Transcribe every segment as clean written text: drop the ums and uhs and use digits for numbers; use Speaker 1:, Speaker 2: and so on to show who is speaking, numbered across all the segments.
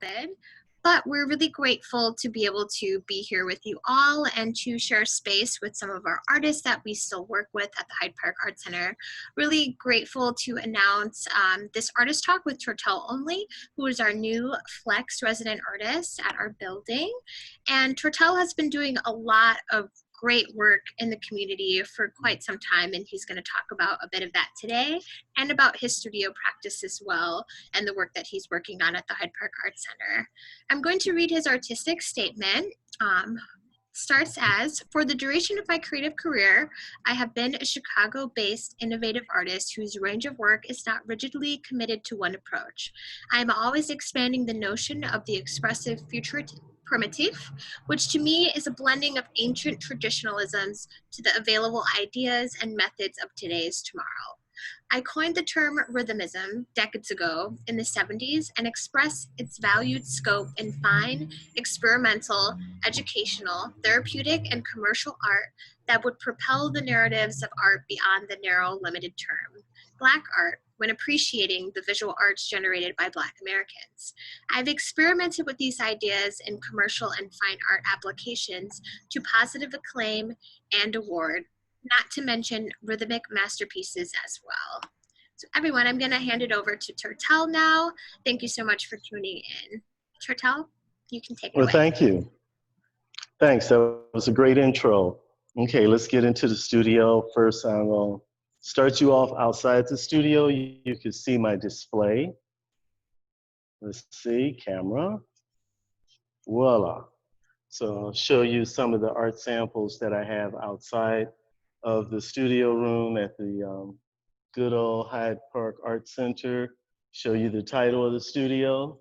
Speaker 1: method. But we're really grateful to be able to be here with you all and to share space with some of our artists that we still work with at the Hyde Park Art Center. Really grateful to announce this artist talk with Turtel Onli, who is our new Flex resident artist at our building. And Turtel has been doing a lot of great work in the community for quite some time, and he's going to talk about a bit of that today and about his studio practice as well and the work that he's working on at the Hyde Park Art Center. I'm going to read his artistic statement. Starts as, for the duration of my creative career, I have been a Chicago-based innovative artist whose range of work is not rigidly committed to one approach. I am always expanding the notion of the expressive future-primitif, which to me is a blending of ancient traditionalisms to the available ideas and methods of today's tomorrow. I coined the term rhythmism decades ago in the 70s and expressed its valued scope in fine, experimental, educational, therapeutic, and commercial art that would propel the narratives of art beyond the narrow, limited term, Black art, when appreciating the visual arts generated by Black Americans. I've experimented with these ideas in commercial and fine art applications to positive acclaim and award, not to mention rhythmic masterpieces as well. So everyone, I'm gonna hand it over to Turtel now. Thank you so much for tuning in. Turtel, you can take it
Speaker 2: Well,
Speaker 1: away.
Speaker 2: thank you. Thanks, that was a great intro. Okay, let's get into the studio. First, I'm gonna start you off outside the studio. You can see my display. Let's see, camera. Voila. So I'll show you some of the art samples that I have outside of the studio room at the good old Hyde Park Art Center. Show you the title of the studio.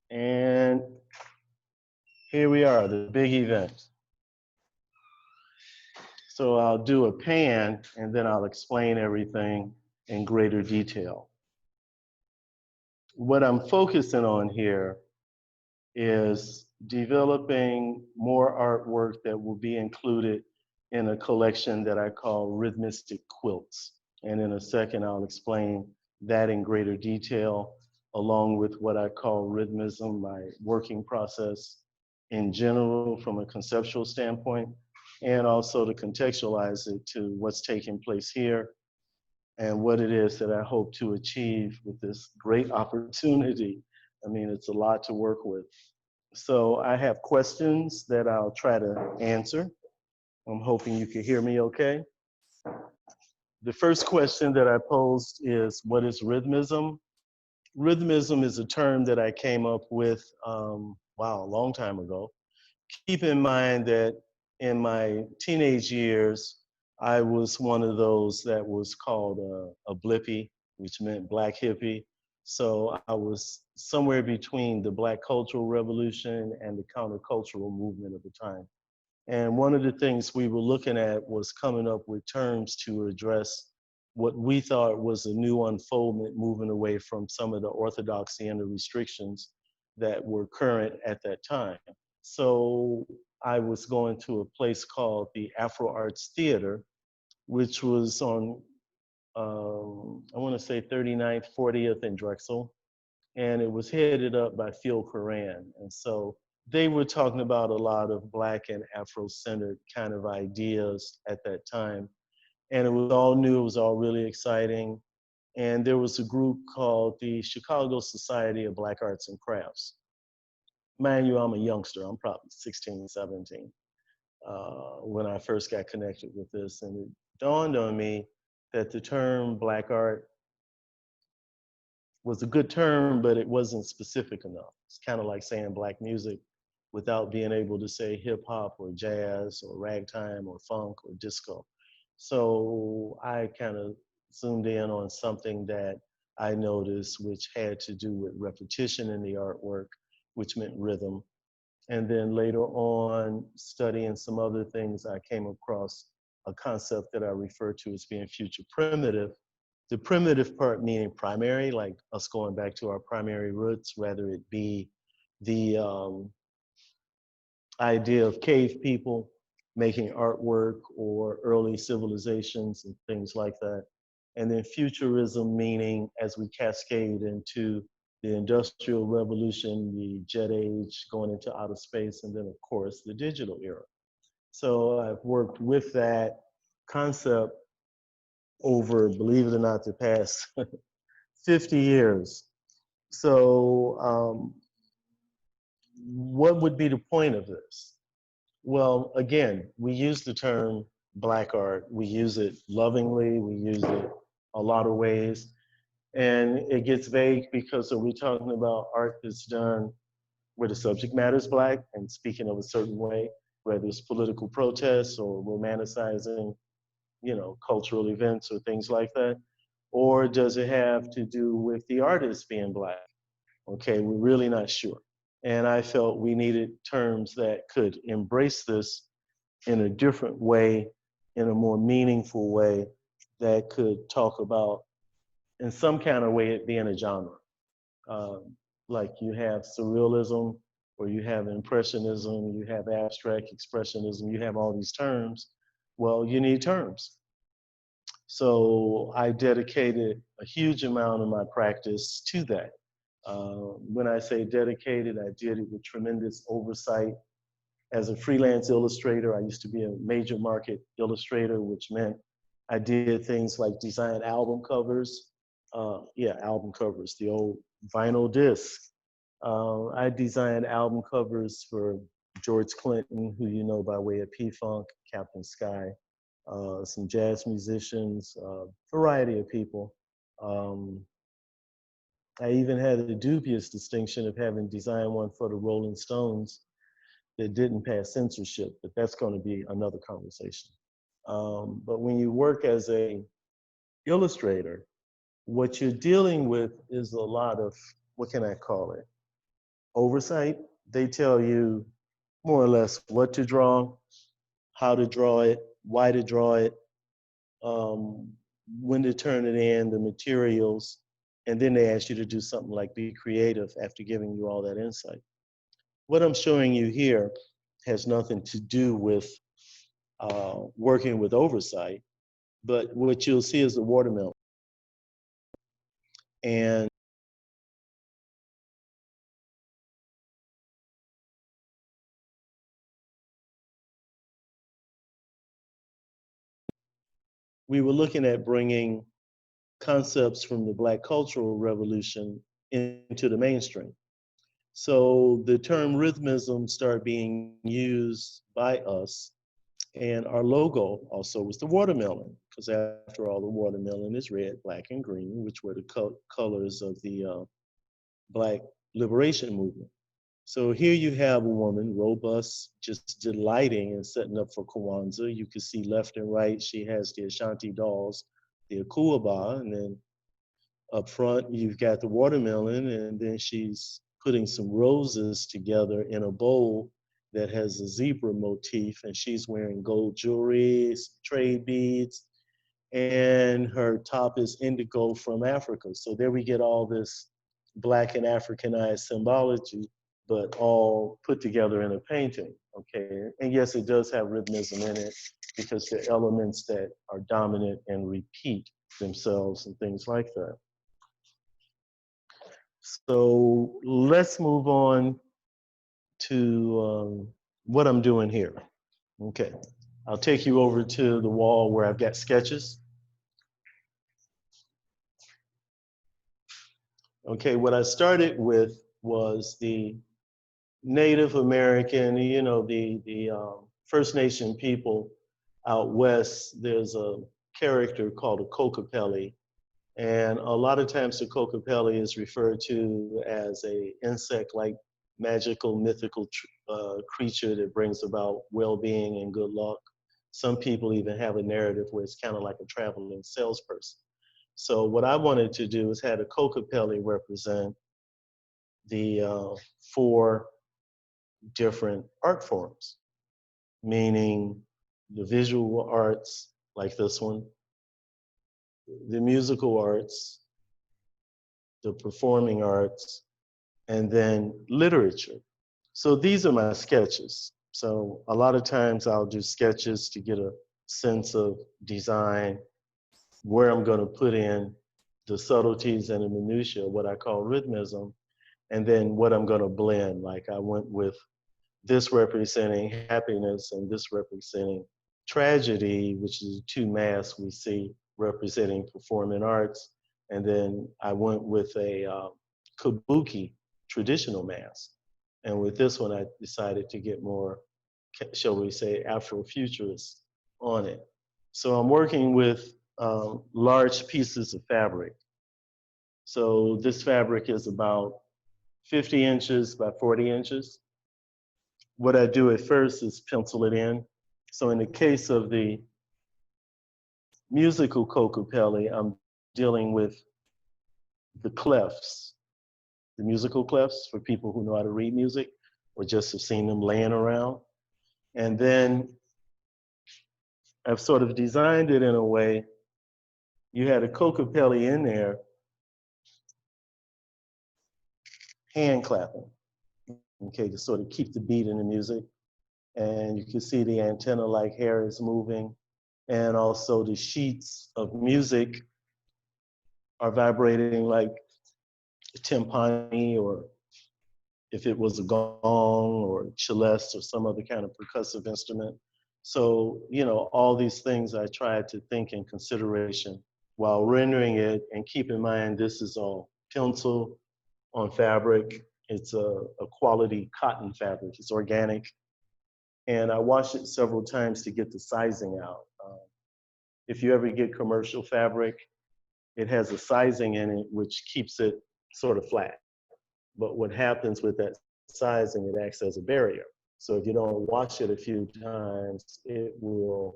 Speaker 2: And here we are, the big event. So I'll do a pan and then I'll explain everything in greater detail. What I'm focusing on here is developing more artwork that will be included in a collection that I call Rhythmistic Quilts. And in a second, I'll explain that in greater detail, along with what I call rhythmism, my working process in general from a conceptual standpoint, and also to contextualize it to what's taking place here and what it is that I hope to achieve with this great opportunity. I mean, it's a lot to work with. So I have questions that I'll try to answer. I'm hoping you can hear me okay. The first question that I posed is, what is rhythmism? Rhythmism is a term that I came up with, a long time ago. Keep in mind that in my teenage years, I was one of those that was called a blippy, which meant black hippie. So I was somewhere between the Black Cultural Revolution and the countercultural movement of the time. And one of the things we were looking at was coming up with terms to address what we thought was a new unfoldment, moving away from some of the orthodoxy and the restrictions that were current at that time. So I was going to a place called the Afro Arts Theater, which was on, I want to say 39th, 40th and Drexel. And it was headed up by Phil Coran. And so they were talking about a lot of Black and Afro-centered kind of ideas at that time. And it was all new, it was all really exciting. And there was a group called the Chicago Society of Black Arts and Crafts. Mind you, I'm a youngster, I'm probably 16, 17, when I first got connected with this. And it dawned on me that the term Black art was a good term, but it wasn't specific enough. It's kind of like saying Black music without being able to say hip hop or jazz or ragtime or funk or disco. So I kind of zoomed in on something that I noticed, which had to do with repetition in the artwork, which meant rhythm. And then later on, studying some other things, I came across a concept that I refer to as being future primitive. The primitive part meaning primary, like us going back to our primary roots, whether it be the idea of cave people making artwork or early civilizations and things like that. And then futurism meaning as we cascade into the Industrial Revolution, the jet age, going into outer space, and then, of course, the digital era. So I've worked with that concept over, believe it or not, the past 50 years. So, what would be the point of this? Well, again, we use the term Black art. We use it lovingly. We use it a lot of ways. And it gets vague because are we talking about art that's done where the subject matter is Black and speaking of a certain way, whether it's political protests or romanticizing, cultural events or things like that? Or does it have to do with the artist being Black? Okay, we're really not sure. And I felt we needed terms that could embrace this in a different way, in a more meaningful way, that could talk about, in some kind of way, it being a genre. Um, like you have surrealism, or you have impressionism, you have abstract expressionism, you have all these terms. Well, you need terms. So I dedicated a huge amount of my practice to that. When I say dedicated, I did it with tremendous oversight. As a freelance illustrator, I used to be a major market illustrator, which meant I did things like design album covers. Yeah, album covers, the old vinyl disc. I designed album covers for George Clinton, who you know by way of P-Funk, Captain Sky, some jazz musicians, variety of people. Um, I even had the dubious distinction of having designed one for the Rolling Stones that didn't pass censorship, but that's going to be another conversation. But when you work as a illustrator, what you're dealing with is a lot of, what can I call it? Oversight. They tell you more or less what to draw, how to draw it, why to draw it, um, when to turn it in, the materials, and then they ask you to do something like be creative after giving you all that insight. What I'm showing you here has nothing to do with working with oversight, but what you'll see is the watermelon. And we were looking at bringing concepts from the Black cultural revolution into the mainstream. So the term rhythmism started being used by us, and our logo also was the watermelon, because after all, the watermelon is red, black, and green, which were the colors of the Black liberation movement. So here you have a woman, robust, just delighting and setting up for Kwanzaa. You can see left and right, she has the Ashanti dolls, the Akuaba, and then up front, you've got the watermelon, and then she's putting some roses together in a bowl that has a zebra motif, and she's wearing gold jewelry, trade beads, and her top is indigo from Africa. So there we get all this Black and Africanized symbology, but all put together in a painting, okay? And yes, it does have rhythmism in it because the elements that are dominant and repeat themselves and things like that. So let's move on to what I'm doing here. Okay, I'll take you over to the wall where I've got sketches. Okay, what I started with was the Native American, the First Nation people out west. There's a character called a Kokopelli, and a lot of times the Kokopelli is referred to as a insect-like magical, mythical creature that brings about well-being and good luck. Some people even have a narrative where it's kind of like a traveling salesperson. So what I wanted to do is had a Kokopelli represent the 4 different art forms, meaning the visual arts, like this one, the musical arts, the performing arts, and then literature. So these are my sketches. So a lot of times I'll do sketches to get a sense of design, where I'm going to put in the subtleties and the minutiae, what I call rhythmism. and then what I'm going to blend. Like I went with this representing happiness and this representing tragedy, which is two masks we see representing performing arts. And then I went with a kabuki traditional mask. And with this one, I decided to get more, shall we say, Afrofuturist on it. So I'm working with large pieces of fabric. So this fabric is about 50 inches by 40 inches. What I do at first is pencil it in. So in the case of the musical kokopelli, I'm dealing with the clefs, the musical clefs for people who know how to read music or just have seen them laying around. And then I've sort of designed it in a way, you had a kokopelli in there, hand clapping, okay, to sort of keep the beat in the music. And you can see the antenna-like hair is moving, and also the sheets of music are vibrating like a timpani, or if it was a gong or celeste or some other kind of percussive instrument. So, you know, all these things I tried to think in consideration while rendering it, and keep in mind this is all pencil on fabric. It's a quality cotton fabric, it's organic. And I washed it several times to get the sizing out. If you ever get commercial fabric, it has a sizing in it which keeps it sort of flat. But what happens with that sizing, it acts as a barrier. So if you don't wash it a few times, it will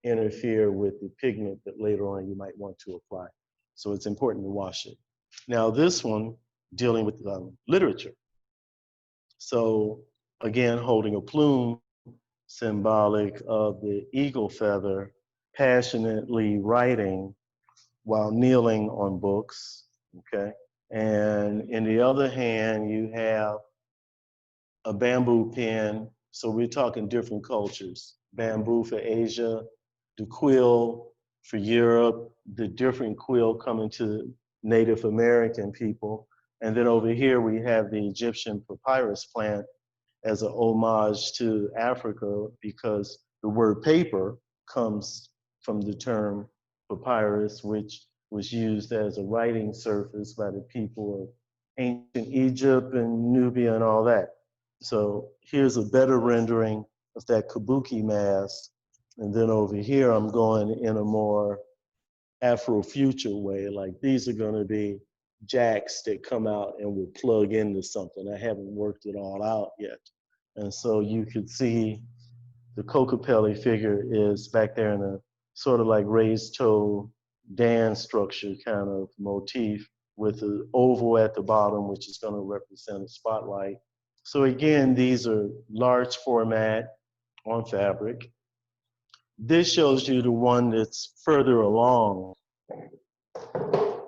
Speaker 2: interfere with the pigment that later on you might want to apply. So it's important to wash it. Now this one, dealing with literature. So again, holding a plume, symbolic of the eagle feather, passionately writing while kneeling on books, okay? And in the other hand, you have a bamboo pen. So we're talking different cultures. Bamboo for Asia, the quill for Europe, the different quill coming to Native American people. And then over here, we have the Egyptian papyrus plant as an homage to Africa, because the word paper comes from the term papyrus, which was used as a writing surface by the people of ancient Egypt and Nubia and all that. So here's a better rendering of that kabuki mask. And then over here, I'm going in a more Afrofuture way. Like these are going to be jacks that come out and will plug into something. I haven't worked it all out yet. And so you could see the Kokopelli figure is back there in a sort of like raised toe dance structure kind of motif with an oval at the bottom, which is going to represent a spotlight. So again, these are large format on fabric. This shows you the one that's further along,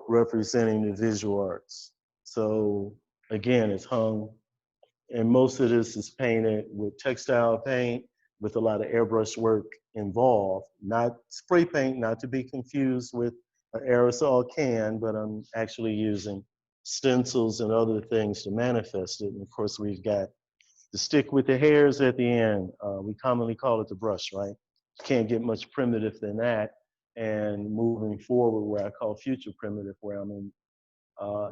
Speaker 2: representing the visual arts. So again, it's hung, and most of this is painted with textile paint with a lot of airbrush work involved, not spray paint, not to be confused with an aerosol can, but I'm actually using stencils and other things to manifest it. And of course, we've got the stick with the hairs at the end. We commonly call it the brush, right? Can't get much primitive than that. And moving forward, where I call future primitive, where I'm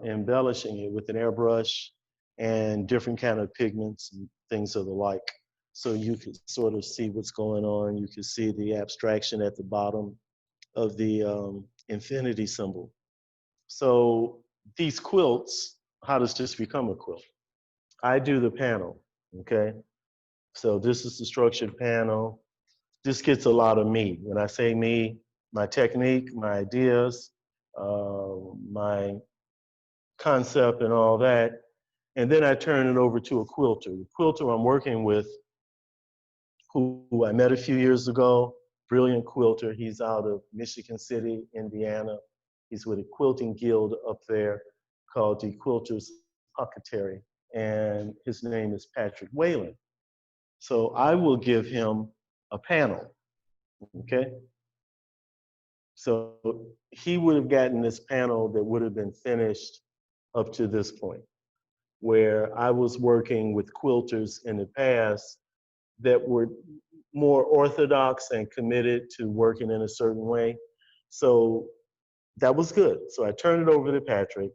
Speaker 2: embellishing it with an airbrush and different kind of pigments and things of the like. So you could sort of see what's going on. You can see the abstraction at the bottom of the infinity symbol. So these quilts, how does this become a quilt? I do the panel, okay? So this is the structured panel. This gets a lot of me. When I say me, my technique, my ideas, my concept and all that. And then I turn it over to a quilter. The quilter I'm working with, who I met a few years ago, brilliant quilter. He's out of Michigan City, Indiana. He's with a quilting guild up there called the Quilters Pocketary. And his name is Patrick Whalen. So I will give him a panel, okay? So he would have gotten this panel that would have been finished up to this point. where I was working with quilters in the past that were more orthodox and committed to working in a certain way. So that was good. So I turned it over to Patrick.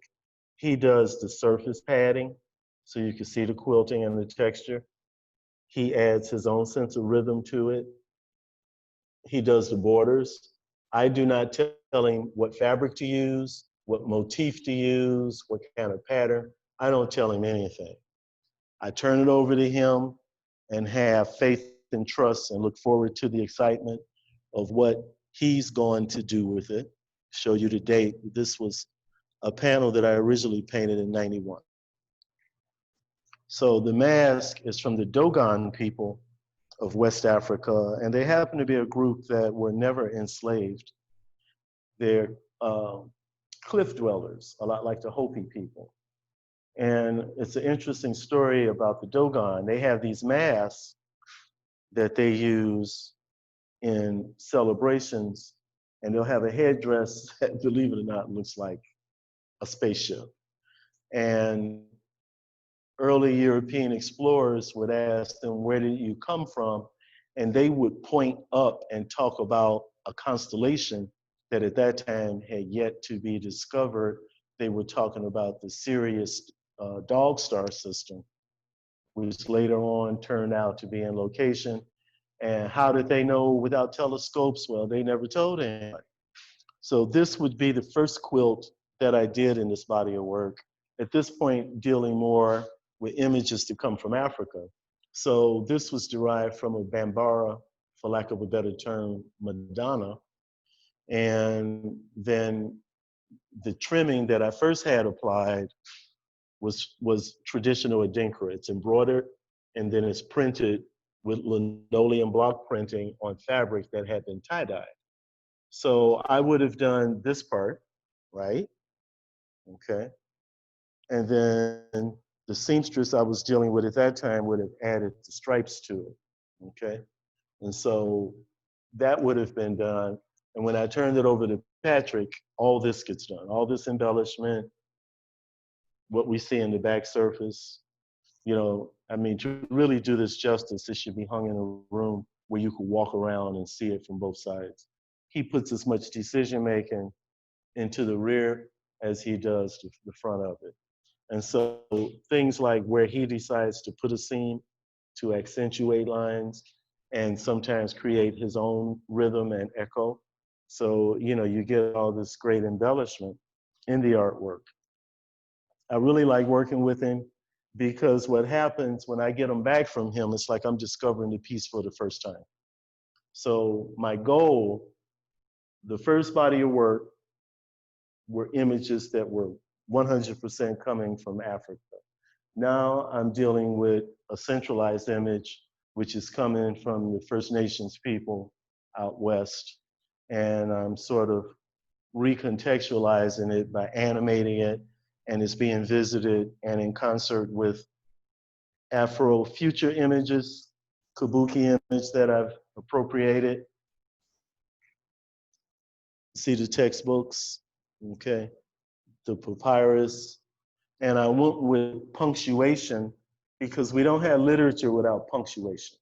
Speaker 2: He does the surface padding, so you can see the quilting and the texture. He adds his own sense of rhythm to it. He does the borders. I do not tell him what fabric to use, what motif to use, what kind of pattern. I don't tell him anything. I turn it over to him and have faith and trust and look forward to the excitement of what he's going to do with it. Show you the date. This was a panel that I originally painted in 91. So the mask is from the Dogon people of West Africa, and they happen to be a group that were never enslaved. They're cliff dwellers, a lot like the Hopi people. And it's an interesting story about the Dogon. They have these masks that they use in celebrations, and they'll have a headdress that, believe it or not, looks like a spaceship. And early European explorers would ask them, where did you come from? And they would point up and talk about a constellation that at that time had yet to be discovered. They were talking about the Sirius dog star system, which later on turned out to be in location. And how did they know without telescopes? Well, they never told anybody. So this would be the first quilt that I did in this body of work. At this point, dealing more with images to come from Africa. So this was derived from a Bambara, for lack of a better term, Madonna. And then the trimming that I first had applied was traditional Adinkra. It's embroidered and then it's printed with linoleum block printing on fabric that had been tie-dyed. So I would have done this part, right? Okay. And then the seamstress I was dealing with at that time would have added the stripes to it. Okay. And so that would have been done. And when I turned it over to Patrick, all this gets done, all this embellishment, what we see in the back surface. You know, I mean, to really do this justice, it should be hung in a room where you could walk around and see it from both sides. He puts as much decision making into the rear as he does the front of it. And so things like where he decides to put a seam to accentuate lines and sometimes create his own rhythm and echo. So, you know, you get all this great embellishment in the artwork. I really like working with him because what happens when I get them back from him, it's like I'm discovering the piece for the first time. So my goal, the first body of work were images that were 100% coming from Africa. Now I'm dealing with a centralized image, which is coming from the First Nations people out west. And I'm sort of recontextualizing it by animating it, and it's being visited and in concert with Afro future images, kabuki image that I've appropriated. See the textbooks, okay, the papyrus, and I went with punctuation because we don't have literature without punctuation.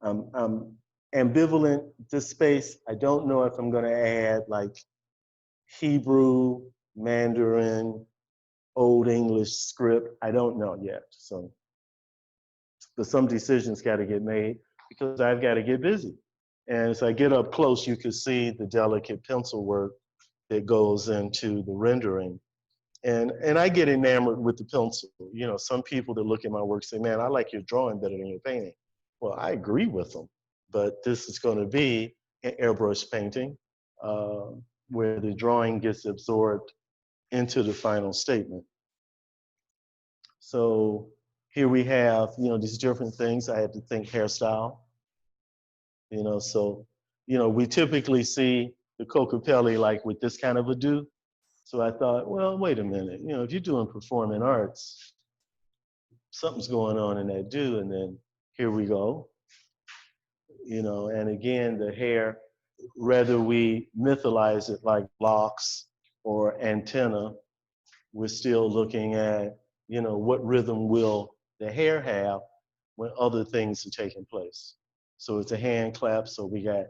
Speaker 2: I'm ambivalent this space. I don't know if I'm gonna add like Hebrew, Mandarin, Old English script. I don't know yet. So, but some decisions got to get made because I've got to get busy. And as I get up close, you can see the delicate pencil work that goes into the rendering. And I get enamored with the pencil. You know, some people that look at my work say, man, I like your drawing better than your painting. Well, I agree with them, but this is going to be an airbrush painting where the drawing gets absorbed into the final statement. So here we have, you know, these different things. I had to think hairstyle, you know, so, you know, we typically see the Cocapelli like with this kind of a do. So I thought, well, wait a minute, you know, if you're doing performing arts, something's going on in that do, and then here we go, you know, and again, the hair, whether we mythologize it like locks or antenna, we're still looking at You know, what rhythm will the hair have when other things are taking place? So it's a hand clap, so we got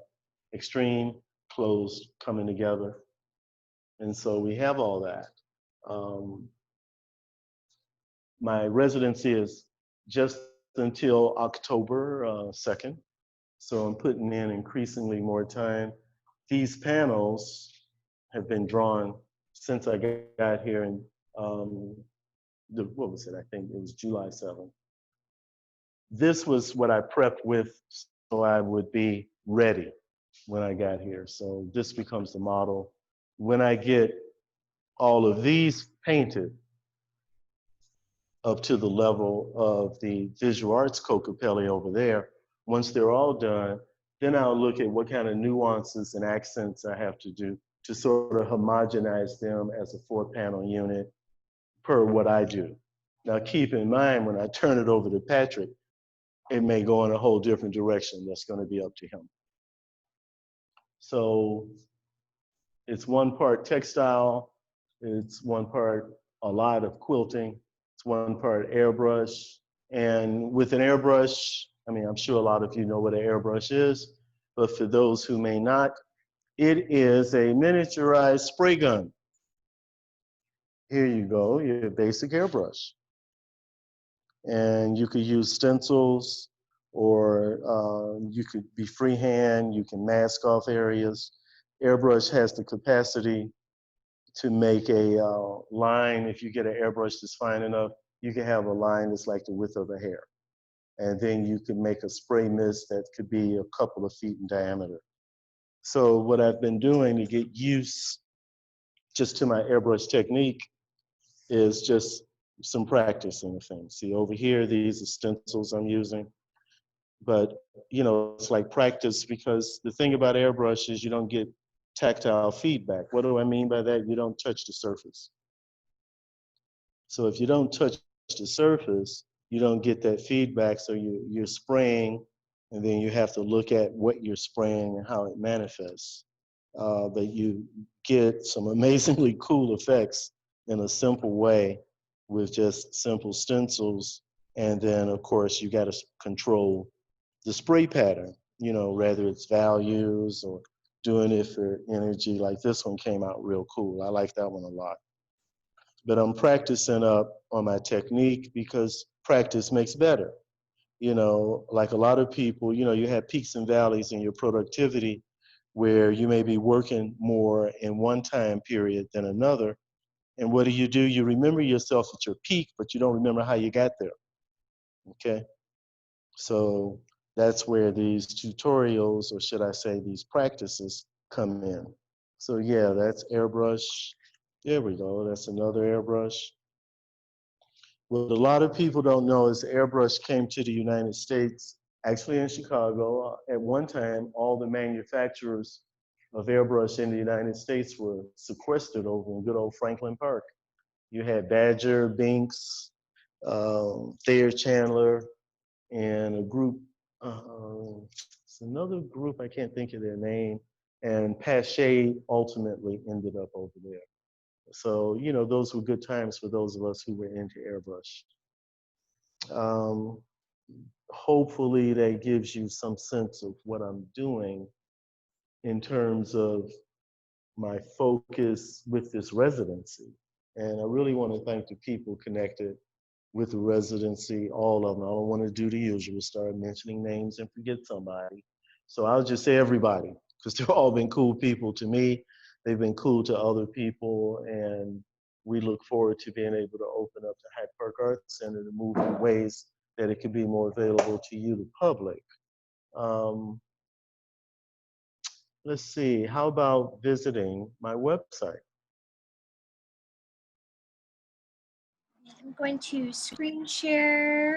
Speaker 2: extreme, closed, coming together. And so we have all that. Um, my residency is just until October 2nd. So I'm putting in increasingly more time. These panels have been drawn since I got here in what was it? I think it was July 7th. This was what I prepped with so I would be ready when I got here. So this becomes the model. When I get all of these painted up to the level of the visual arts Cocapelli over there, once they're all done, then I'll look at what kind of nuances and accents I have to do to sort of homogenize them as a 4-panel unit per what I do. Now keep in mind, when I turn it over to Patrick, it may go in a whole different direction. That's going to be up to him. So it's one part textile, it's one part a lot of quilting, it's one part airbrush. And with an airbrush, I mean, I'm sure a lot of you know what an airbrush is, but for those who may not, it is a miniaturized spray gun. Here you go, your basic airbrush. And you could use stencils, or you could be freehand, you can mask off areas. Airbrush has the capacity to make a line. If you get an airbrush that's fine enough, you can have a line that's like the width of a hair. And then you can make a spray mist that could be a couple of feet in diameter. So what I've been doing to get used just to my airbrush technique is just some practicing of things. See over here, these are stencils I'm using. But, you know, it's like practice, because the thing about airbrush is you don't get tactile feedback. What do I mean by that? You don't touch the surface. So if you don't touch the surface, you don't get that feedback. So you're spraying, and then you have to look at what you're spraying and how it manifests. But you get some amazingly cool effects in a simple way with just simple stencils. And then, of course, you got to control the spray pattern, you know, whether it's values or doing it for energy. Like this one came out real cool. I like that one a lot. But I'm practicing up on my technique, because practice makes better. You know, like a lot of people, you know, you have peaks and valleys in your productivity where you may be working more in one time period than another. And what do? You remember yourself at your peak, but you don't remember how you got there. Okay. So that's where these tutorials, or should I say these practices, come in. So yeah, that's airbrush. There we go. That's another airbrush. What a lot of people don't know is airbrush came to the United States, actually in Chicago. At one time, all the manufacturers of airbrush in the United States were sequestered over in good old Franklin Park. You had Badger, Binks, Thayer Chandler, and a group, it's another group, I can't think of their name, and Pache ultimately ended up over there. So, you know, those were good times for those of us who were into airbrush. Hopefully that gives you some sense of what I'm doing in terms of my focus with this residency. And I really want to thank the people connected with the residency, all of them. I don't want to do the usual, start mentioning names and forget somebody. So I'll just say everybody, because they've all been cool people to me. They've been cool to other people, and we look forward to being able to open up the Hyde Park Arts Center to move in ways that it could be more available to you, the public. Um, let's see, how about visiting my website?
Speaker 1: I'm going to screen share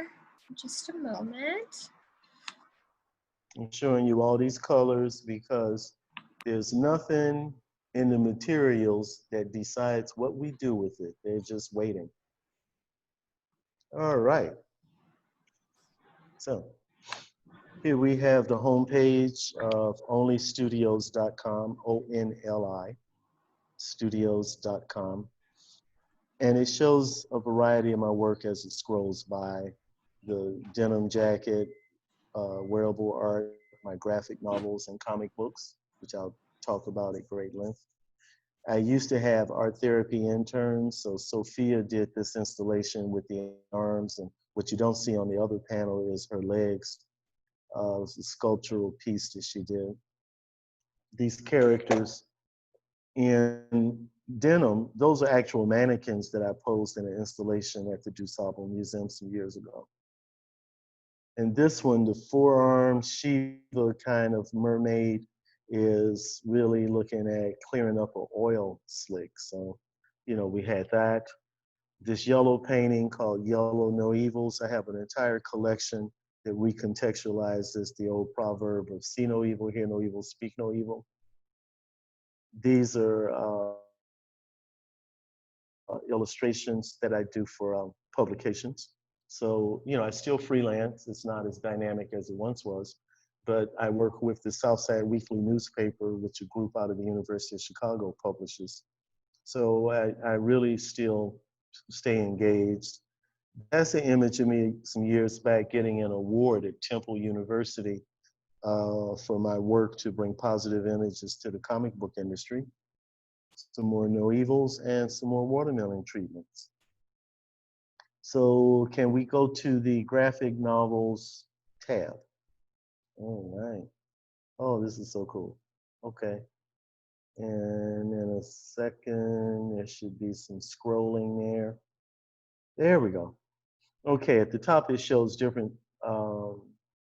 Speaker 1: in just a moment.
Speaker 2: I'm showing you all these colors because there's nothing in the materials that decides what we do with it. They're just waiting. All right. So here we have the homepage of onlystudios.com, ONLI, studios.com. And it shows a variety of my work as it scrolls by: the denim jacket, wearable art, my graphic novels and comic books, which I'll talk about at great length. I used to have art therapy interns, so Sophia did this installation with the arms, and what you don't see on the other panel is her legs. It was a sculptural piece that she did. These characters in denim, those are actual mannequins that I posed in an installation at the DuSable Museum some years ago. And this one, the forearm Shiva kind of mermaid, is really looking at clearing up an oil slick. So, we had that. This yellow painting called Yellow No Evils. I have an entire collection that recontextualizes the old proverb of see no evil, hear no evil, speak no evil. These are illustrations that I do for publications. So, I still freelance. It's not as dynamic as it once was, but I work with the Southside weekly newspaper, which a group out of the University of Chicago publishes. So I really still stay engaged. That's an image of me some years back getting an award at Temple University for my work to bring positive images to the comic book industry. Some more no evils and some more watermelon treatments. So can we go to the graphic novels tab? All right. Oh, this is so cool. Okay. And in a second, there should be some scrolling there. There we go. Okay, at the top it shows different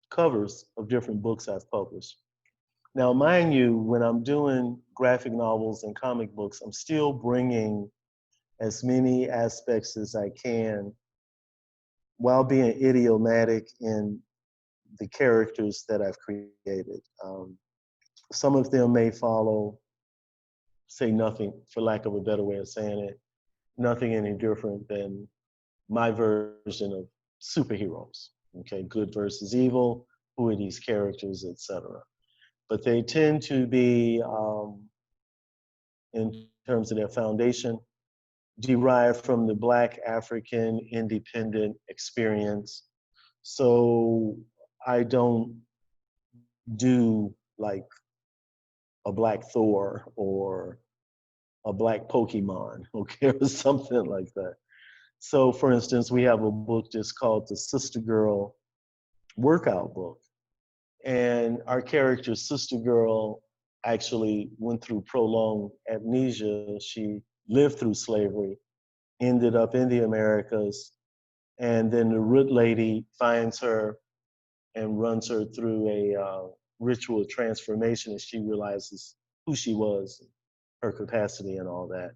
Speaker 2: covers of different books I've published. Now, mind you, when I'm doing graphic novels and comic books, I'm still bringing as many aspects as I can while being idiomatic in the characters that I've created. Some of them may follow, say nothing, for lack of a better way of saying it, nothing any different than my version of superheroes. Okay, good versus evil, who are these characters, etc. But they tend to be, in terms of their foundation, derived from the Black African independent experience. So I don't do like a Black Thor or a Black Pokemon, okay, or something like that. So, for instance, we have a book that's called the Sister Girl Workout Book. And our character, Sister Girl, actually went through prolonged amnesia. She lived through slavery, ended up in the Americas, and then the Root Lady finds her and runs her through a ritual transformation as she realizes who she was, her capacity, and all that.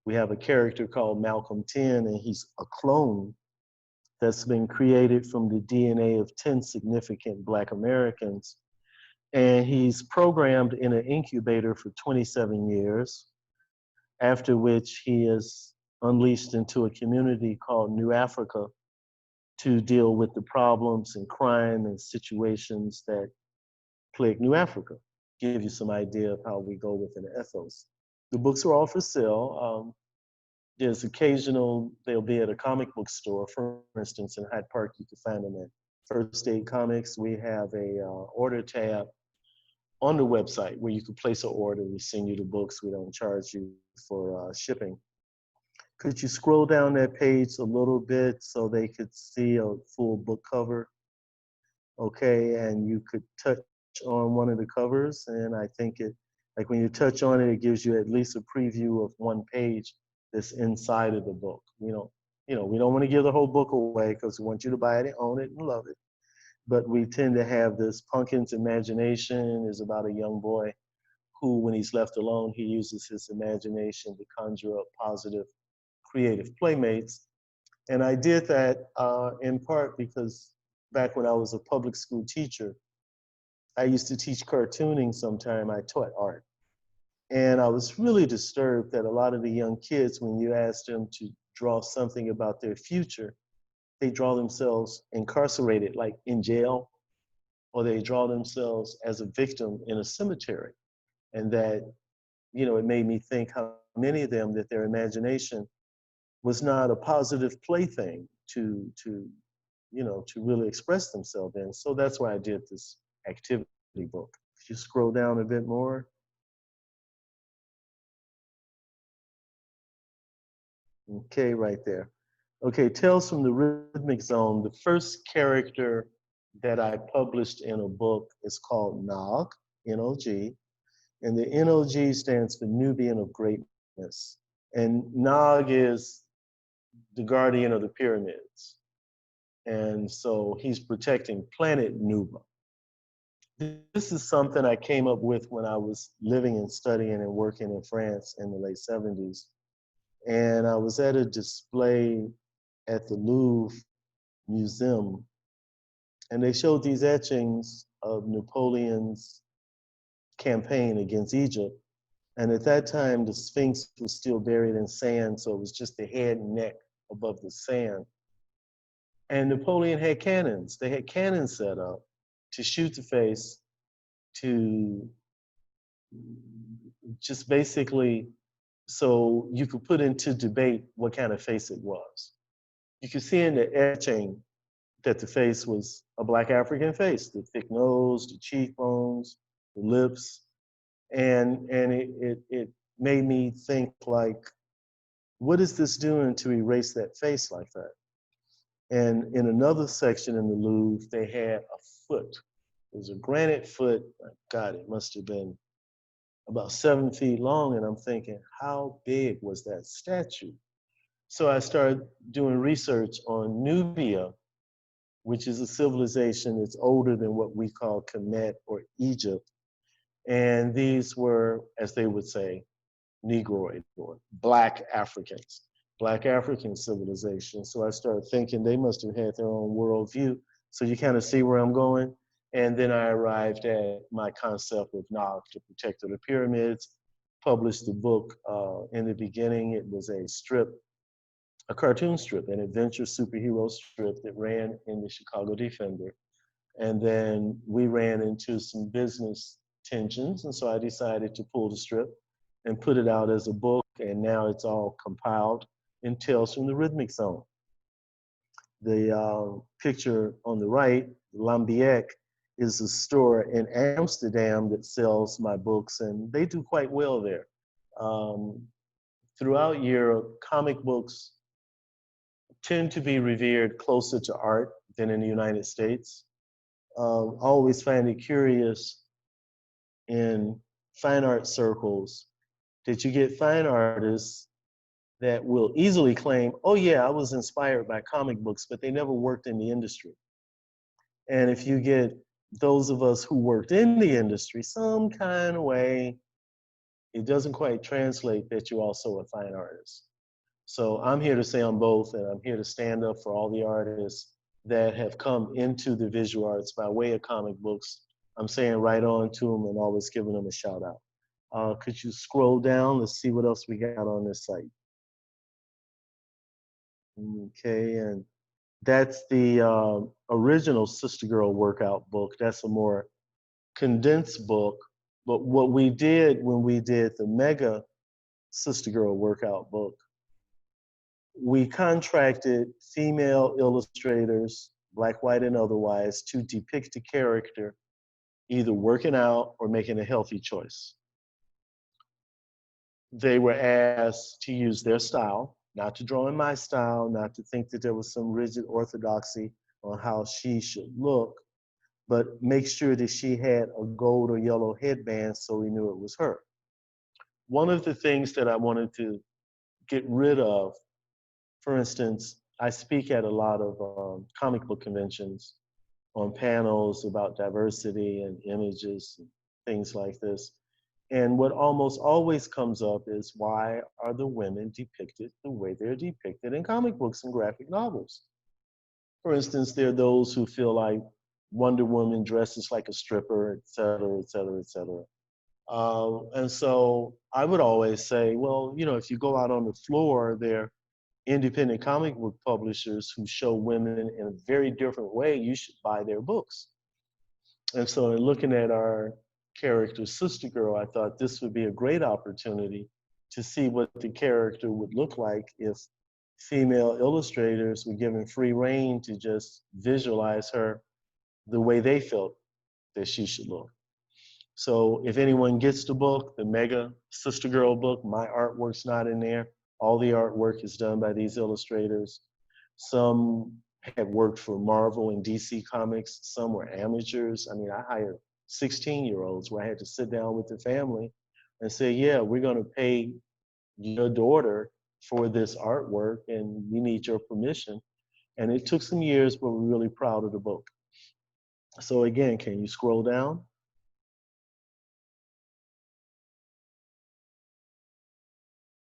Speaker 2: We have a character called Malcolm 10, and he's a clone that's been created from the DNA of 10 significant Black Americans. And he's programmed in an incubator for 27 years, after which he is unleashed into a community called New Africa to deal with the problems and crime and situations that plague New Africa. Give you some idea of how we go within the ethos. The books are all for sale. There's occasional, they'll be at a comic book store. For instance, in Hyde Park, you can find them at First Aid Comics. We have a order tab on the website where you can place an order. We send you the books. We don't charge you for shipping. Could you scroll down that page a little bit so they could see a full book cover? Okay, and you could touch on one of the covers, and I think it, like when you touch on it, it gives you at least a preview of one page that's inside of the book. We don't want to give the whole book away because we want you to buy it and own it and love it. But we tend to have this. Pumpkin's Imagination is about a young boy who, when he's left alone, he uses his imagination to conjure up positive, creative playmates. And I did that in part because back when I was a public school teacher, I used to teach cartooning sometime. I taught art. And I was really disturbed that a lot of the young kids, when you asked them to draw something about their future, they draw themselves incarcerated, like in jail, or they draw themselves as a victim in a cemetery. And that, it made me think how many of them, that their imagination was not a positive plaything to to really express themselves in. So that's why I did this activity book. If you scroll down a bit more, okay, right there. Okay, Tales from the Rhythmic Zone. The first character that I published in a book is called Nog, N-O-G, and the N-O-G stands for Nubian of Greatness. And Nog is the guardian of the pyramids. And so he's protecting planet Nuba. This is something I came up with when I was living and studying and working in France in the late 70s. And I was at a display at the Louvre Museum, and they showed these etchings of Napoleon's campaign against Egypt. And at that time, the Sphinx was still buried in sand, so it was just the head and neck above the sand. And Napoleon had cannons. They had cannons set up to shoot the face, to just basically so you could put into debate what kind of face it was. You could see in the etching that the face was a Black African face, the thick nose, the cheekbones, the lips, and it made me think like, what is this doing to erase that face like that? And in another section in the Louvre, they had a foot. It was a granite foot. God, it must have been about 7 feet long. And I'm thinking, how big was that statue? So I started doing research on Nubia, which is a civilization that's older than what we call Kemet or Egypt. And these were, as they would say, Negroid or Black Africans, Black African civilization. So I started thinking they must have had their own worldview. So you kind of see where I'm going. And then I arrived at my concept of Nog, the protector of the pyramids, published the book. In the beginning, it was a strip, a cartoon strip, an adventure superhero strip that ran in the Chicago Defender. And then we ran into some business tensions. And so I decided to pull the strip and put it out as a book. And now it's all compiled in Tales from the Rhythmic Zone. The picture on the right, Lambiek, is a store in Amsterdam that sells my books, and they do quite well there. Throughout Europe, comic books tend to be revered closer to art than in the United States. I always find it curious in fine art circles that you get fine artists that will easily claim, oh yeah, I was inspired by comic books, but they never worked in the industry. And if you get those of us who worked in the industry, some kind of way, it doesn't quite translate that you're also a fine artist. So I'm here to say I'm both, and I'm here to stand up for all the artists that have come into the visual arts by way of comic books. I'm saying right on to them and always giving them a shout out. Could you scroll down? Let's see what else we got on this site. Okay, and that's the original Sister Girl workout book. That's a more condensed book. But what we did when we did the mega Sister Girl workout book, we contracted female illustrators, Black, white, and otherwise, to depict a character either working out or making a healthy choice. They were asked to use their style, not to draw in my style, not to think that there was some rigid orthodoxy on how she should look, but make sure that she had a gold or yellow headband so we knew it was her. One of the things that I wanted to get rid of, for instance, I speak at a lot of comic book conventions on panels about diversity and images and things like this. And what almost always comes up is, why are the women depicted the way they're depicted in comic books and graphic novels? For instance, there are those who feel like Wonder Woman dresses like a stripper, et cetera, et cetera, et cetera. And so I would always say, well, you know, if you go out on the floor, there are independent comic book publishers who show women in a very different way. You should buy their books. And so in looking at our character, Sister Girl, I thought this would be a great opportunity to see what the character would look like if female illustrators were given free reign to just visualize her the way they felt that she should look. So if anyone gets the book, the Mega Sister Girl book, my artwork's not in there. All the artwork is done by these illustrators. Some had worked for Marvel and DC Comics. Some were amateurs. I mean, I hired 16-year-olds where I had to sit down with the family and say, yeah, we're going to pay your daughter for this artwork and we need your permission. And it took some years, but we're really proud of the book. So again, can you scroll down?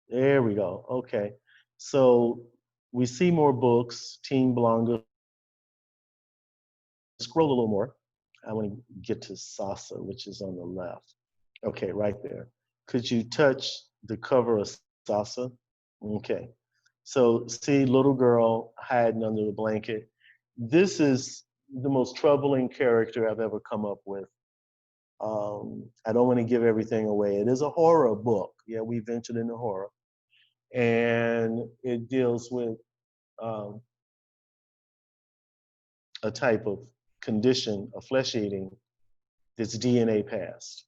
Speaker 2: There we go. Okay. So we see more books, Team Blonga. Scroll a little more. I want to get to Sasa, which is on the left. Okay, right there. Could you touch the cover of Sasa? Okay. So see little girl hiding under the blanket. This is the most troubling character I've ever come up with. I don't want to give everything away. It is a horror book. Yeah, we ventured into horror. And it deals with um, a type of condition, a flesh eating, that's DNA passed.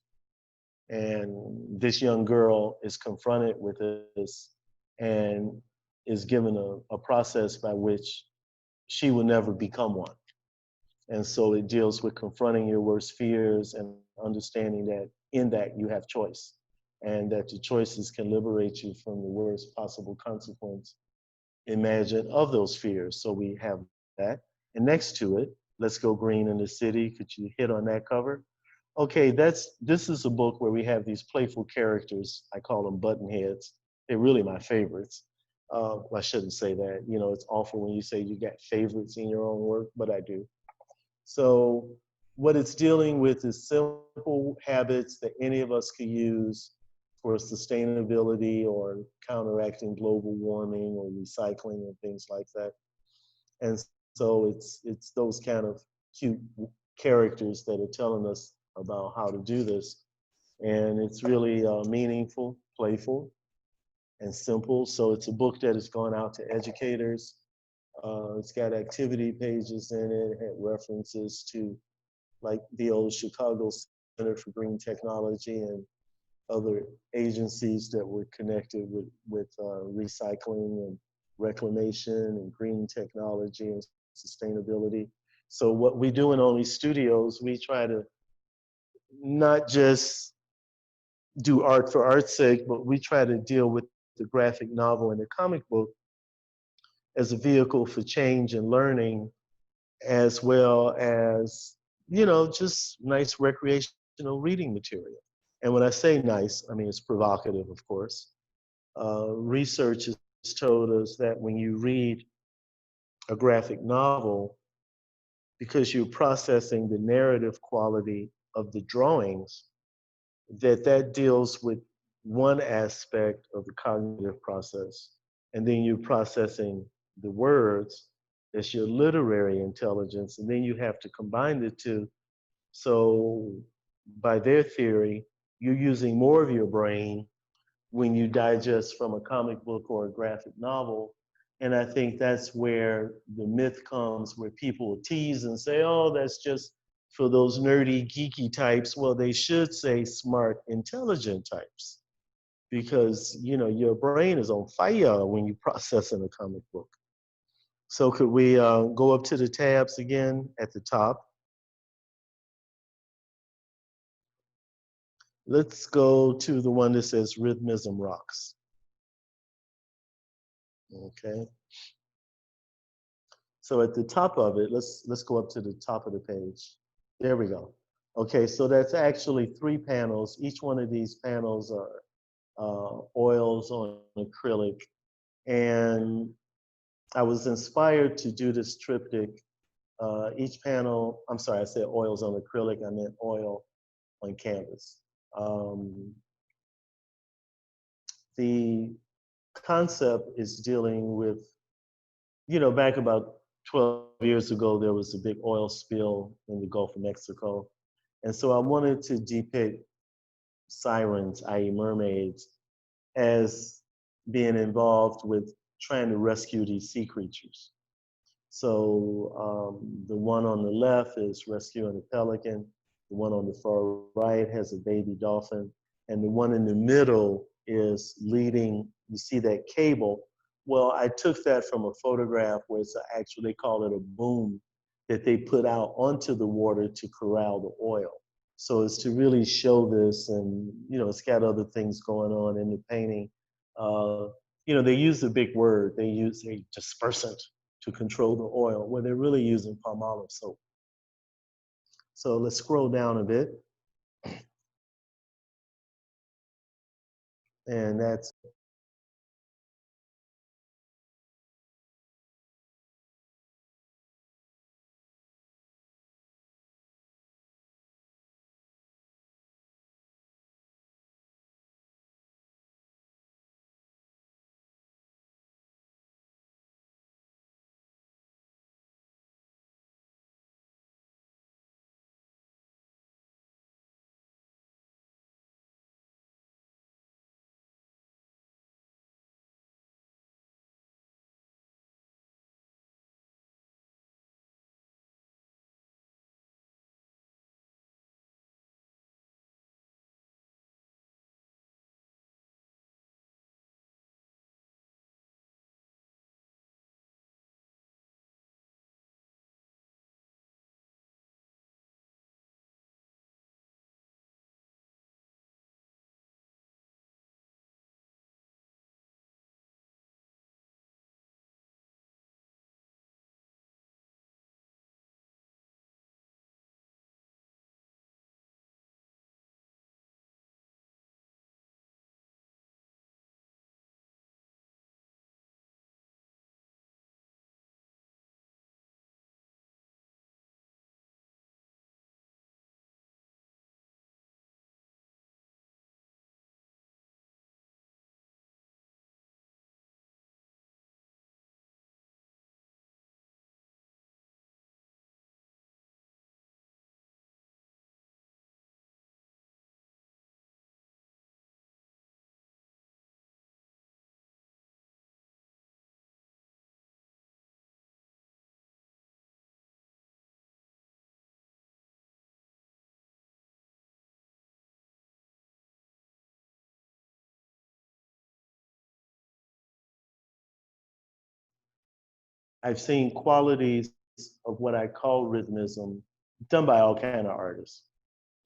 Speaker 2: And this young girl is confronted with this and is given a process by which she will never become one. And so it deals with confronting your worst fears and understanding that in that you have choice and that the choices can liberate you from the worst possible consequence imagine of those fears. So we have that. And next to it, Let's Go Green in the City. Could you hit on that cover? Okay, this is a book where we have these playful characters. I call them button heads. They're really my favorites. I shouldn't say that. You know, it's awful when you say you got favorites in your own work, but I do. So what it's dealing with is simple habits that any of us could use for sustainability or counteracting global warming or recycling and things like that. And so it's those kind of cute characters that are telling us about how to do this. And it's really meaningful, playful, and simple. So it's a book that has gone out to educators. It's got activity pages in it, it had references to like the old Chicago Center for Green Technology and other agencies that were connected with recycling and reclamation and green technology and sustainability. So what we do in Only Studios, we try to not just do art for art's sake, but we try to deal with the graphic novel and the comic book as a vehicle for change and learning, as well as, you know, just nice recreational reading material. And when I say nice, I mean it's provocative, of course. Research has told us that when you read a graphic novel, because you're processing the narrative quality of the drawings, that deals with one aspect of the cognitive process. And then you're processing the words, that's your literary intelligence. And then you have to combine the two. So by their theory, you're using more of your brain when you digest from a comic book or a graphic novel. And I think that's where the myth comes, where people tease and say, oh, that's just for those nerdy, geeky types. Well, they should say smart, intelligent types, because you know your brain is on fire when you process in a comic book. So could we go up to the tabs again at the top? Let's go to the one that says Rhythmism Rocks. Okay. So at the top of it, let's go up to the top of the page. There we go. Okay, so that's actually 3 panels. Each one of these panels are oils on acrylic. And I was inspired to do this triptych. Each panel, I'm sorry, I said oils on acrylic, I meant oil on canvas. The concept is dealing with, you know, back about 12 years ago, there was a big oil spill in the Gulf of Mexico. And so I wanted to depict sirens, i.e. mermaids, as being involved with trying to rescue these sea creatures. So the one on the left is rescuing a pelican. The one on the far right has a baby dolphin. And the one in the middle is leading, you see that cable? Well, I took that from a photograph where it's actually, they call it a boom that they put out onto the water to corral the oil. So it's to really show this, and it's got other things going on in the painting. Uh, they use a big word. They use a dispersant to control the oil, where they're really using palm olive soap. So let's scroll down a bit, and that's I've seen qualities of what I call rhythmism done by all kind of artists.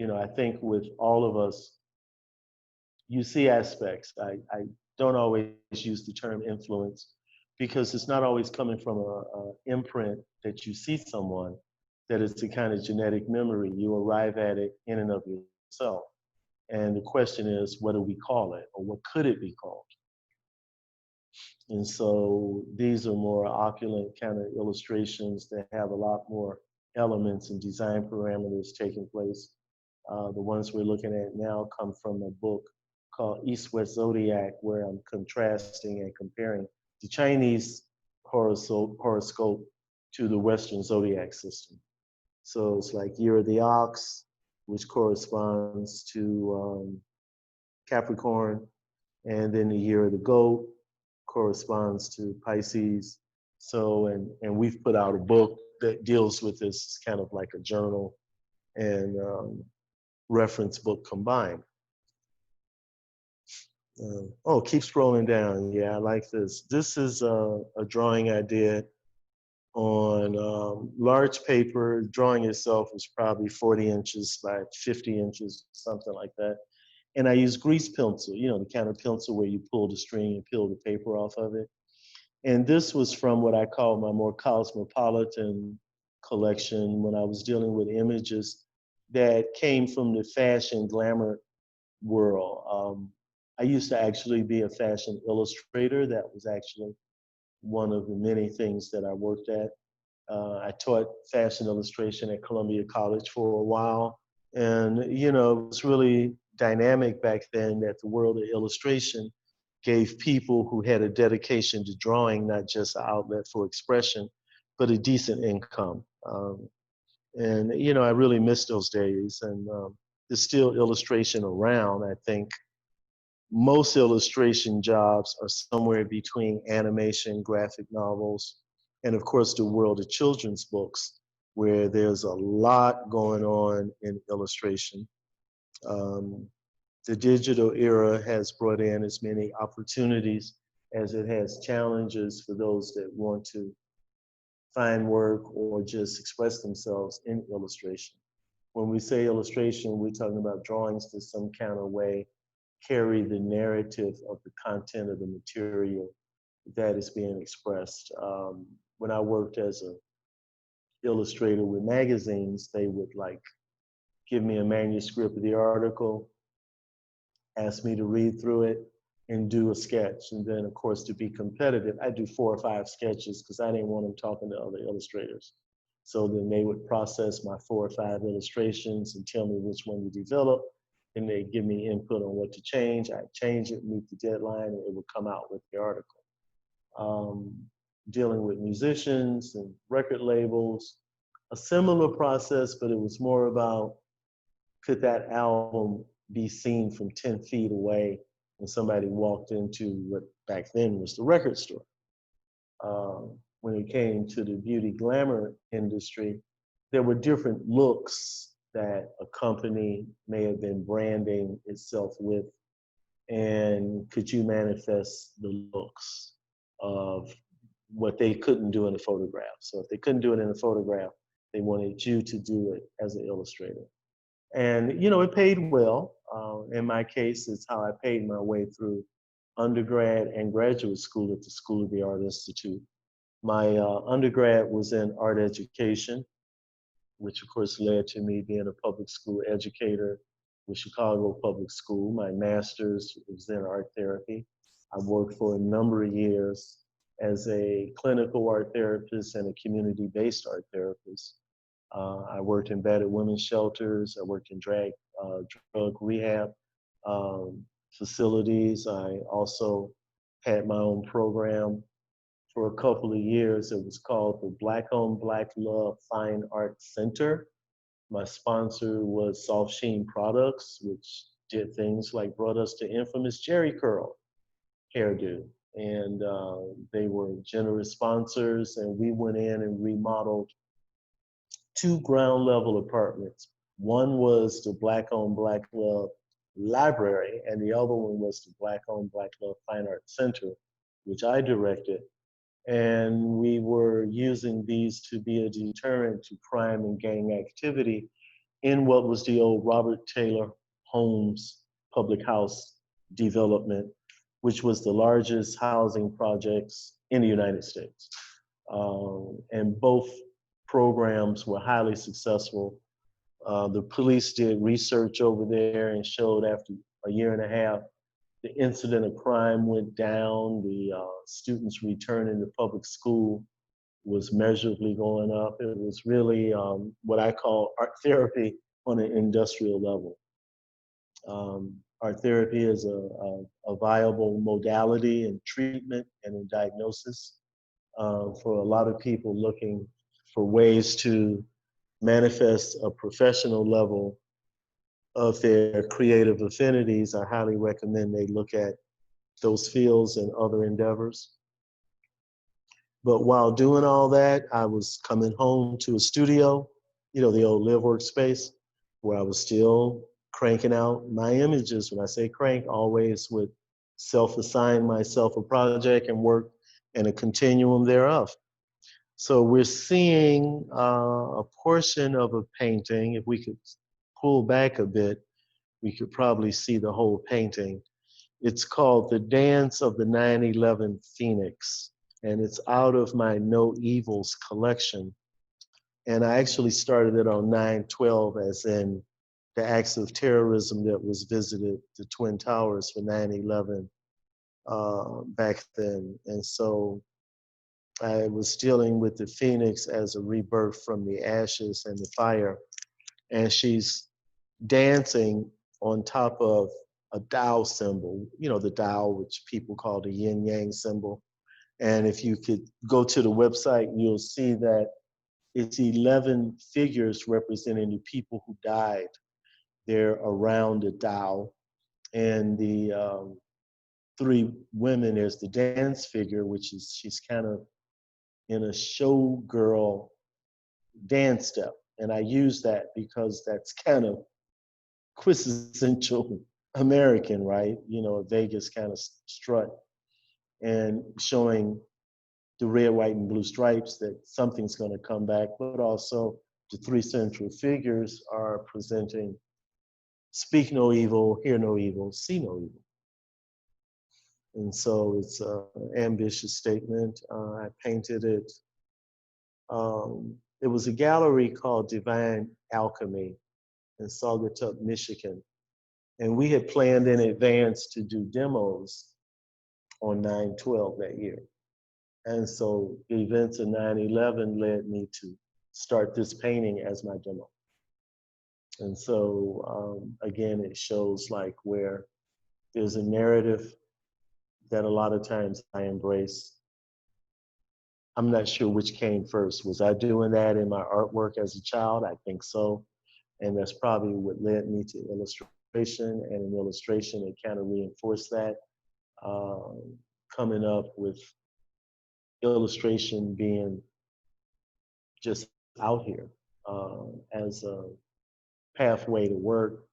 Speaker 2: I think with all of us, you see aspects. I don't always use the term influence because it's not always coming from a imprint that you see someone, that it's a kind of genetic memory. You arrive at it in and of yourself. And the question is, what do we call it, or what could it be called? And so these are more opulent kind of illustrations that have a lot more elements and design parameters taking place. The ones we're looking at now come from a book called East West Zodiac, where I'm contrasting and comparing the Chinese horoscope to the Western zodiac system. So it's like Year of the Ox, which corresponds to Capricorn, and then the Year of the Goat corresponds to Pisces. So, and we've put out a book that deals with this. It's kind of like a journal and reference book combined. Oh, keep scrolling down. Yeah, I like this. This is a drawing I did on large paper. Drawing itself was probably 40 inches by 50 inches, something like that. And I used grease pencil, the kind of pencil where you pull the string and peel the paper off of it. And this was from what I call my more cosmopolitan collection when I was dealing with images that came from the fashion glamour world. I used to actually be a fashion illustrator. That was actually one of the many things that I worked at. I taught fashion illustration at Columbia College for a while. And, it was really dynamic back then that the world of illustration gave people who had a dedication to drawing not just an outlet for expression, but a decent income. And, I really miss those days. And there's still illustration around, I think. most illustration jobs are somewhere between animation, graphic novels, and of course the world of children's books, where there's a lot going on in illustration. Um, the digital era has brought in as many opportunities as it has challenges for those that want to find work or just express themselves in illustration. When we say illustration, we're talking about drawings that some kind of way carry the narrative of the content of the material that is being expressed. When I worked as an illustrator with magazines, they would like give me a manuscript of the article, ask me to read through it and do a sketch. And then, of course, to be competitive, I do 4 or 5 sketches because I didn't want them talking to other illustrators. So then they would process my 4 or 5 illustrations and tell me which one to develop. And they give me input on what to change. I change it, meet the deadline, and it would come out with the article. Um, Dealing with musicians and record labels, a similar process, but it was more about could that album be seen from 10 feet away when somebody walked into what back then was the record store. When it came to the beauty glamour industry, there were different looks that a company may have been branding itself with. And could you manifest the looks of what they couldn't do in a photograph? So if they couldn't do it in a photograph, they wanted you to do it as an illustrator. And, you know, it paid well. In my case, it's how I paid my way through undergrad and graduate school at the School of the Art Institute. My undergrad was in art education, which of course led to me being a public school educator with Chicago Public School. My master's was in art therapy. I worked for a number of years as a clinical art therapist and a community-based art therapist. I worked in battered women's shelters. I worked in drug rehab facilities. I also had my own program for a couple of years. It was called the Black Owned Black Love Fine Art Center. My sponsor was Soft Sheen Products, which did things like brought us the infamous Jerry Curl hairdo. And they were generous sponsors, and we went in and remodeled 2 ground level apartments. One was the Black Owned Black Love Library, and the other one was the Black Owned Black Love Fine Art Center, which I directed. And we were using these to be a deterrent to crime and gang activity in what was the old Robert Taylor Homes public house development, which was the largest housing projects in the United States. And both programs were highly successful. The police did research over there and showed after a year and a half, the incident of crime went down. The students returning to public school was measurably going up. It was really what I call art therapy on an industrial level. Art therapy is a viable modality in treatment and in diagnosis for a lot of people looking for ways to manifest a professional level of their creative affinities. I highly recommend they look at those fields and other endeavors. But while doing all that, I was coming home to a studio, you know, the old live workspace, where I was still cranking out my images. When I say crank, always would self-assign myself a project and work in a continuum thereof. So we're seeing a portion of a painting. If we could pull back a bit, we could probably see the whole painting. It's called The Dance of the 9/11 Phoenix, and it's out of my No Evils collection. And I actually started it on 9/12, as in the acts of terrorism that was visited the Twin Towers for 9/11 back then. And so I was dealing with the Phoenix as a rebirth from the ashes and the fire. And she's dancing on top of a Tao symbol, you know, the Tao, which people call the yin yang symbol. And if you could go to the website, you'll see that it's 11 figures representing the people who died there around the Tao. And the three women, there's the dance figure, which is she's kind of in a showgirl dance step. And I use that because that's kind of quintessential American, right? You know, a Vegas kind of strut and showing the red, white, and blue stripes that something's going to come back, but also the three central figures are presenting speak no evil, hear no evil, see no evil. And so it's an ambitious statement. I painted it. It was a gallery called Divine Alchemy in Saugatuck, Michigan. And we had planned in advance to do demos on 9/12 that year. And so the events of 9/11 led me to start this painting as my demo. And so, again, it shows like where there's a narrative that a lot of times I embrace. I'm not sure which came first. Was I doing that in my artwork as a child? I think so. And that's probably what led me to illustration. And in illustration, it kind of reinforced that. Coming up with illustration being just out here as a pathway to work.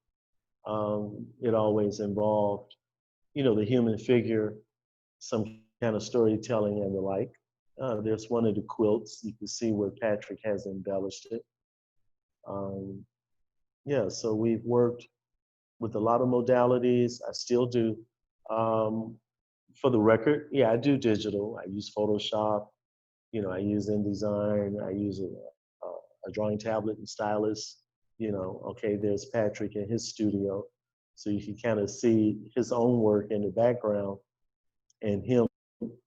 Speaker 2: It always involved, you know, the human figure, some kind of storytelling and the like. There's one of the quilts. You can see where Patrick has embellished it. Um, yeah, so we've worked with a lot of modalities. I still do. Um, for the record, yeah, I do digital. I use Photoshop. You know, I use InDesign. I use a drawing tablet and stylus. You know, okay, there's Patrick in his studio. So you can kind of see his own work in the background and him.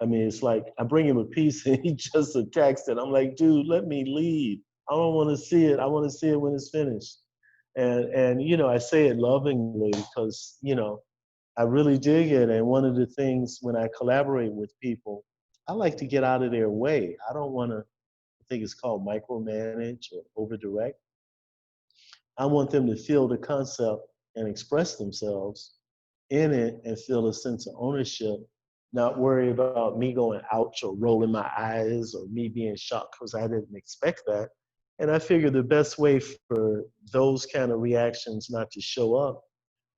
Speaker 2: I mean, it's like I bring him a piece and he just attacks it. I'm like, dude, let me lead. I don't want to see it. I want to see it when it's finished. And you know, I say it lovingly because, you know, I really dig it. And one of the things when I collaborate with people, I like to get out of their way. I don't want to, I think it's called micromanage or over direct. I want them to feel the concept and express themselves in it and feel a sense of ownership, not worry about me going ouch or rolling my eyes or me being shocked because I didn't expect that. And I figure the best way for those kind of reactions not to show up,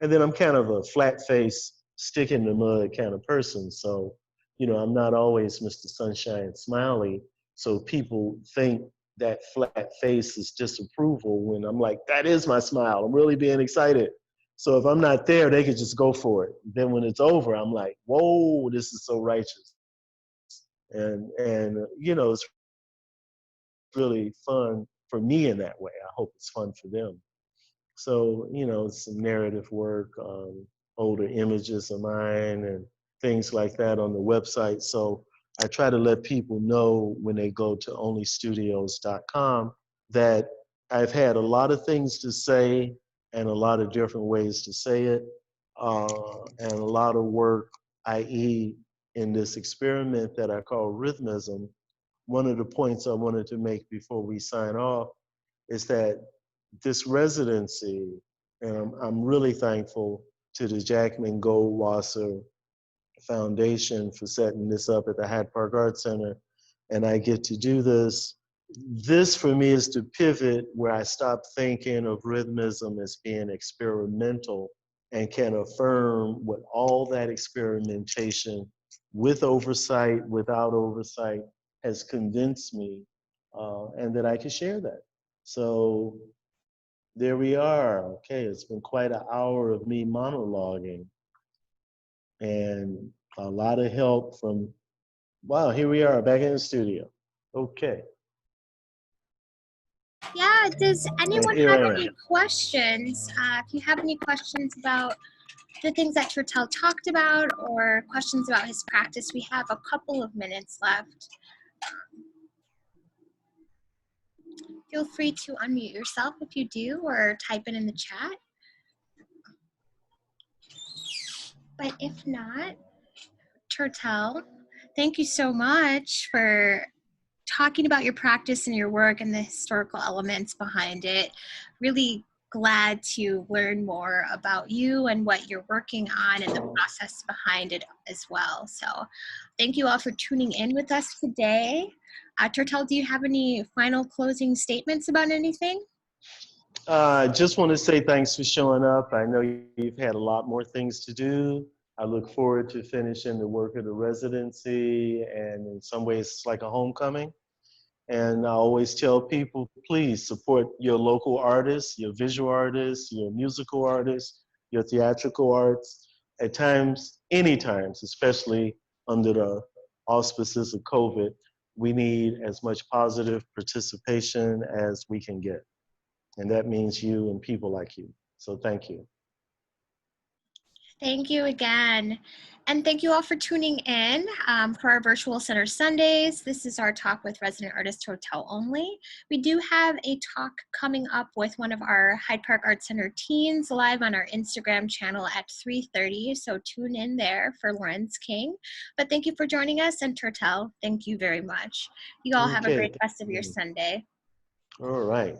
Speaker 2: and then I'm kind of a flat face, stick in the mud kind of person. So, you know, I'm not always Mr. Sunshine Smiley. So people think that flat face is disapproval when I'm like, that is my smile. I'm really being excited. So if I'm not there, they could just go for it. Then when it's over, I'm like, whoa, this is so righteous. And you know, it's really fun for me in that way. I hope it's fun for them. So, you know, some narrative work, older images of mine and things like that on the website. So I try to let people know when they go to onlystudios.com that I've had a lot of things to say and a lot of different ways to say it, and a lot of work, i.e., in this experiment that I call rhythmism. One of the points I wanted to make before we sign off is that this residency, and I'm really thankful to the Jackman Goldwasser Foundation for setting this up at the Hyde Park Art Center, and I get to do this. This for me is to pivot where I stop thinking of rhythmism as being experimental and can affirm what all that experimentation with oversight, without oversight, has convinced me, and that I can share that. So there we are. Okay, it's been quite an hour of me monologuing and a lot of help from, wow, here we are back in the studio. Okay,
Speaker 1: Yeah, does
Speaker 2: and
Speaker 1: anyone
Speaker 2: here
Speaker 1: have
Speaker 2: I
Speaker 1: any
Speaker 2: am.
Speaker 1: questions? If you have any questions about the things that Turtel talked about or questions about his practice, we have a couple of minutes left. Feel free to unmute yourself if you do or type it in the chat. But if not, Turtel, thank you so much for talking about your practice and your work and the historical elements behind it. Really glad to learn more about you and what you're working on and the process behind it as well. So thank you all for tuning in with us today. Turtel, do you have any final closing statements about anything?
Speaker 2: I just want to say thanks for showing up. I know you've had a lot more things to do. I look forward to finishing the work of the residency, and in some ways, it's like a homecoming. And I always tell people, please support your local artists, your visual artists, your musical artists, your theatrical arts. At times, any times, especially under the auspices of COVID, we need as much positive participation as we can get. And that means you and people like you. So thank you.
Speaker 1: Thank you again. And thank you all for tuning in for our Virtual Center Sundays. This is our talk with resident artist Turtel Onli. We do have a talk coming up with one of our Hyde Park Art Center teens live on our Instagram channel at 3:30. So tune in there for Lorenz King. But thank you for joining us, and Turtel, thank you very much. You all have a
Speaker 2: Okay.
Speaker 1: great rest of your Sunday.
Speaker 2: All right.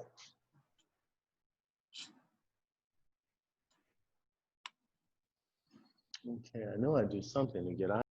Speaker 2: Okay, I know I do something to get out.